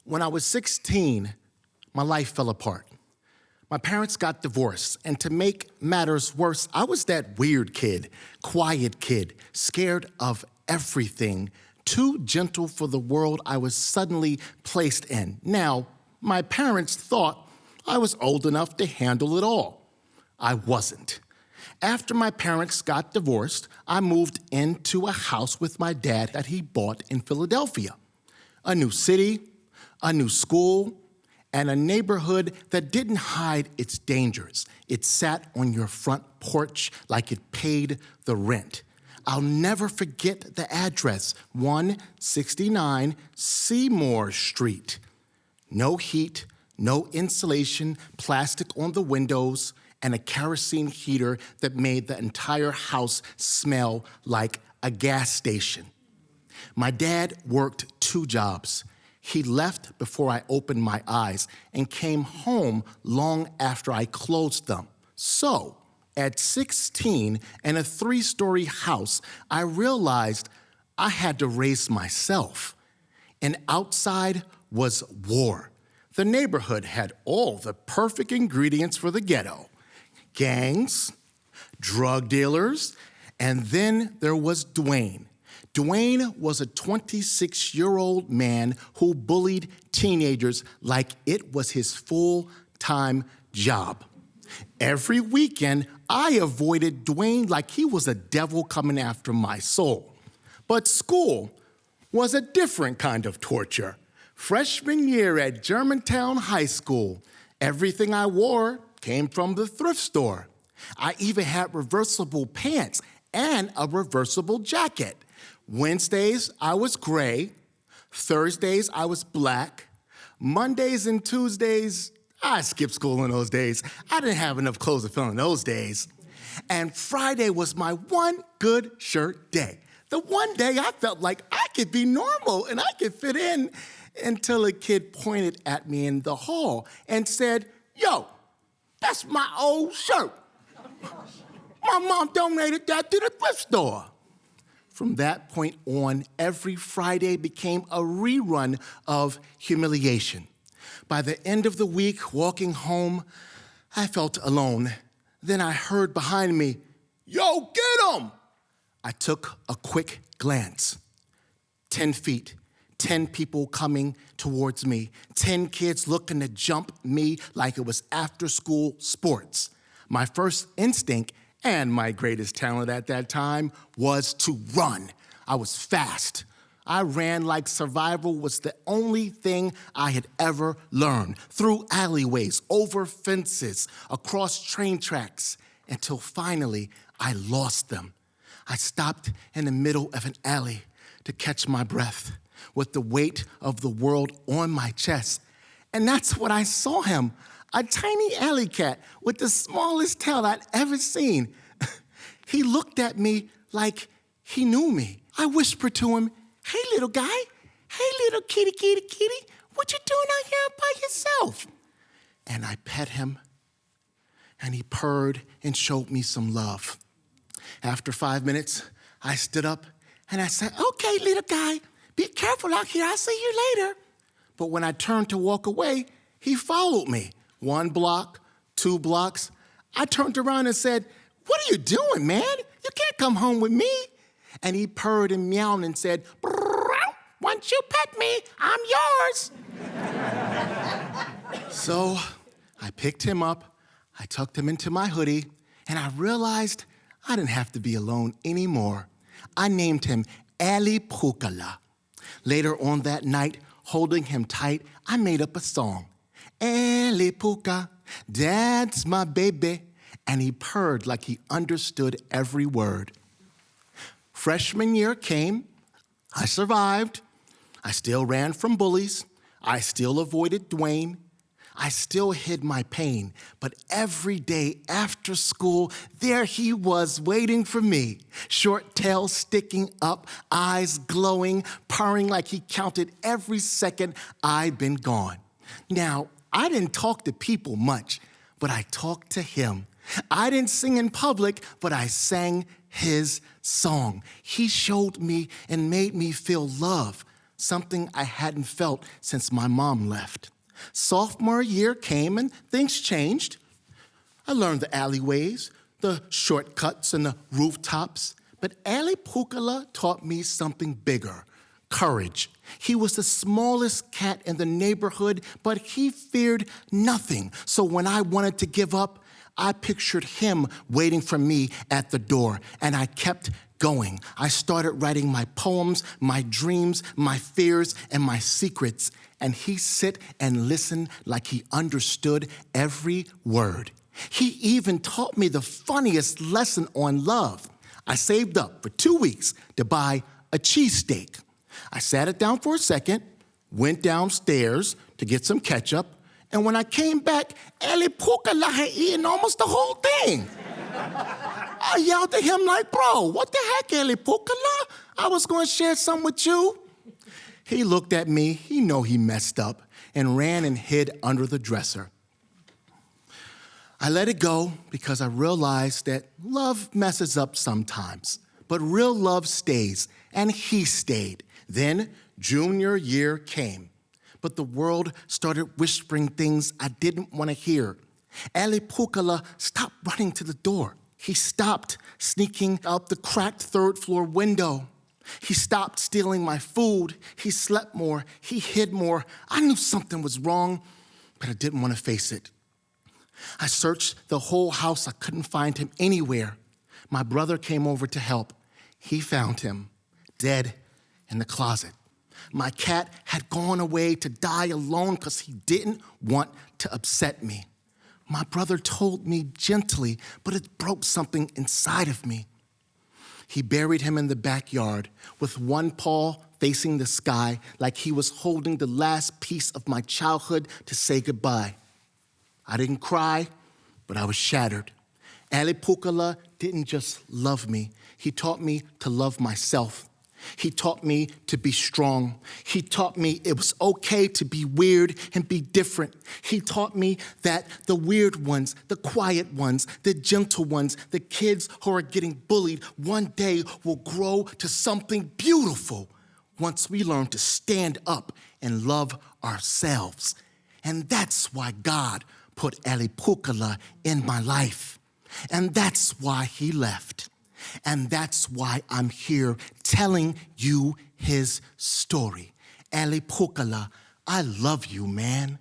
When I was 16, my life fell apart. My parents got divorced, and to make matters worse, I was that weird kid, quiet kid, scared of everything, too gentle for the world I was suddenly placed in. Now, my parents thought I was old enough to handle it all. I wasn't. After my parents got divorced, I moved into a house with my dad that he bought in Philadelphia. A new city, a new school, and a neighborhood that didn't hide its dangers. It sat on your front porch like it paid the rent. I'll never forget the address, 169 Seymour Street. No heat, no insulation, plastic on the windows, and a kerosene heater that made the entire house smell like a gas station. My dad worked 2 jobs. He left before I opened my eyes and came home long after I closed them. So, at 16 in a 3-story house, I realized I had to raise myself. And outside was war. The neighborhood had all the perfect ingredients for the ghetto. Gangs, drug dealers, and then there was Dwayne. Dwayne was a 26-year-old man who bullied teenagers like it was his full-time job. Every weekend, I avoided Dwayne like he was a devil coming after my soul. But school was a different kind of torture. Freshman year at Germantown High School, everything I wore came from the thrift store. I even had reversible pants and a reversible jacket. Wednesdays, I was gray. Thursdays, I was black. Mondays and Tuesdays, I skipped school in those days. I didn't have enough clothes to fill in those days. And Friday was my one good shirt day. The one day I felt like I could be normal and I could fit in until a kid pointed at me in the hall and said, "Yo, that's my old shirt. My mom donated that to the thrift store." From that point on, every Friday became a rerun of humiliation. By the end of the week, walking home, I felt alone. Then I heard behind me, "Yo, get him!" I took a quick glance. 10 feet, 10 people coming towards me, 10 kids looking to jump me like it was after-school sports. My first instinct, and my greatest talent at that time, was to run. I was fast. I ran like survival was the only thing I had ever learned, through alleyways, over fences, across train tracks, until finally I lost them. I stopped in the middle of an alley to catch my breath with the weight of the world on my chest. And that's what I saw him, a tiny alley cat with the smallest tail I'd ever seen. He looked at me like he knew me. I whispered to him, "Hey, little guy. Hey, little kitty, kitty, kitty. What you doing out here by yourself?" And I pet him, and he purred and showed me some love. After 5 minutes, I stood up and I said, "Okay, little guy, be careful out here. I'll see you later." But when I turned to walk away, he followed me. 1 block, 2 blocks. I turned around and said, "What are you doing, man? You can't come home with me." And he purred and meowed and said, "Once you pet me, I'm yours." So I picked him up, I tucked him into my hoodie, and I realized I didn't have to be alone anymore. I named him Ali Pukala. Later on that night, holding him tight, I made up a song. "Ali Puka, that's my baby." And he purred like he understood every word. Freshman year came. I survived. I still ran from bullies. I still avoided Dwayne. I still hid my pain. But every day after school, there he was waiting for me. Short tail sticking up, eyes glowing, purring like he counted every second I'd been gone. Now, I didn't talk to people much, but I talked to him. I didn't sing in public, but I sang his song. He showed me and made me feel love, something I hadn't felt since my mom left. Sophomore year came and things changed. I learned the alleyways, the shortcuts, and the rooftops. But Ali Pukala taught me something bigger, courage. He was the smallest cat in the neighborhood, but he feared nothing. So when I wanted to give up, I pictured him waiting for me at the door, and I kept going. I started writing my poems, my dreams, my fears, and my secrets, and he sit and listen like he understood every word. He even taught me the funniest lesson on love. I saved up for 2 weeks to buy a cheesesteak. I sat it down for a second, went downstairs to get some ketchup, and when I came back, Ali Pukala had eaten almost the whole thing. I yelled at him like, bro, what the heck, Ali Pukala? I was gonna share some with you. He looked at me, he know he messed up, and ran and hid under the dresser. I let it go because I realized that love messes up sometimes, but real love stays, and he stayed. Then junior year came, but the world started whispering things I didn't want to hear. Ali Pukala stopped running to the door. He stopped sneaking out the cracked third-floor window. He stopped stealing my food. He slept more. He hid more. I knew something was wrong, but I didn't want to face it. I searched the whole house. I couldn't find him anywhere. My brother came over to help. He found him, dead in the closet. My cat had gone away to die alone because he didn't want to upset me. My brother told me gently, but it broke something inside of me. He buried him in the backyard with one paw facing the sky like he was holding the last piece of my childhood to say goodbye. I didn't cry, but I was shattered. Ali Pukala didn't just love me. He taught me to love myself. He taught me to be strong. He taught me it was okay to be weird and be different. He taught me that the weird ones, the quiet ones, the gentle ones, the kids who are getting bullied one day will grow to something beautiful once we learn to stand up and love ourselves. And that's why God put Ali Pukala in my life. And that's why he left. And that's why I'm here telling you his story. Ali Pukala, I love you, man.